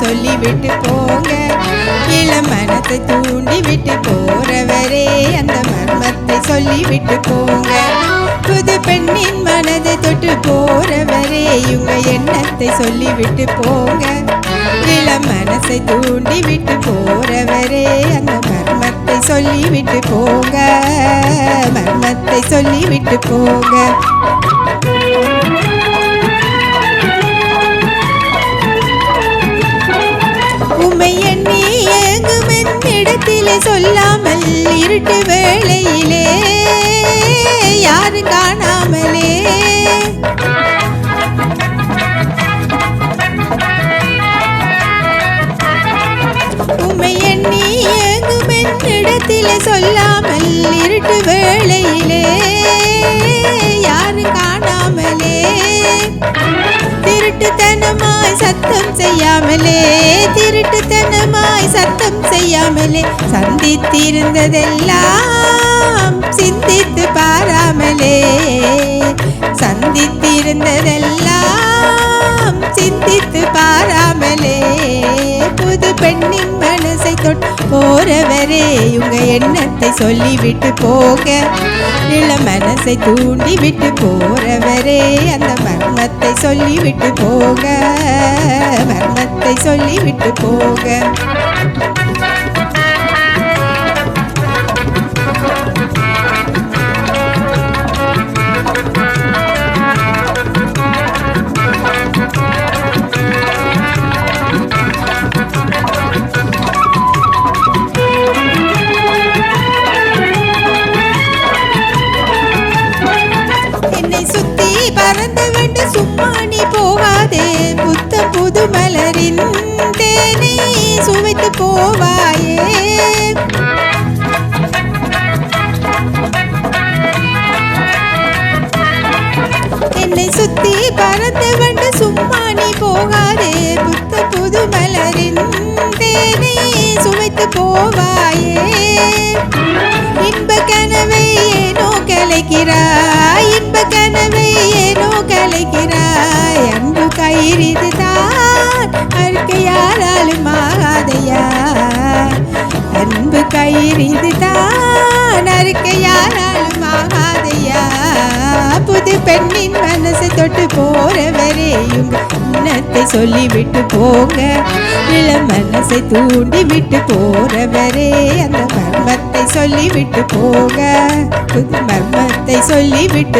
சொல்லி விட்டு போங்க. இளம் மனத்தை தூண்டி விட்டு போறவரே அந்த மர்மத்தை சொல்லி விட்டு போங்க. புது பெண்ணின் மனதை தொட்டு போறவரே உங்க எண்ணத்தை சொல்லி விட்டு போங்க. இளம் மனசை தூண்டி விட்டு போறவரே அந்த மர்மத்தை சொல்லி விட்டு போங்க. மர்மத்தை சொல்லி விட்டு போங்க. உம்மை எண்ணி ஏங்கும் என்னிடத்திலே சொல்லாமல் இருட்டு வேளையிலே யாரும் காணாமலே உம்மை எண்ணி ஏங்கும் என்னிடத்திலே சொல்லாமல் இருட்டு வேளையிலே யாரும் காணாமலே திருட்டுத்தனமாய் சத்தம் செய்யாமலே திருட்டுத்தனமாய் சத்தம் செய்யாமலே சந்தித்திருந்ததெல்லாம் சிந்தித்து பாராமலே சந்தித்திருந்ததெல்லாம் சிந்தித்து பாராமலே புது பெண்ணின் மனசை தொட்டு போறவரே உங்க எண்ணத்தை சொல்லிவிட்டு போக. இள மனசை தூண்டி விட்டு போறவரே அந்த மர்மத்தை சொல்லிவிட்டு போக. மர்மத்தை சொல்லிவிட்டு போக. சுத்தி பறந்து வந்து சும்மா நீ போகாதே. புத்த புது மலரின் தேனை சுவைத்து போவாயே. என்னை சுத்தி பறந்து வந்து சும்மா நீ போகாதே. புத்த புது மலரின் தேனை சுவைத்து போவாயே. இன்ப கனவை ஏனோ கலைக்கிறாய். இன்ப கனவை ஏனோ கலைக்கிறாய். அன்பு கயிறு தான் அறுக்க யாராலும் ஆகாதையா. அன்பு கயிறு தான் அறுக்க யாராலும் ஆகாதையா. புது பெண்ணின் மனசை தொட்டு போறவரே உங்க எண்ணத்தை சொல்லிவிட்டு போங்க. இளம் மனசை தூண்டி விட்டு போறவரே அந்த மர்மத்தை சொல்லிவிட்டு போக. புது மர்மத்தை சொல்லிவிட்டு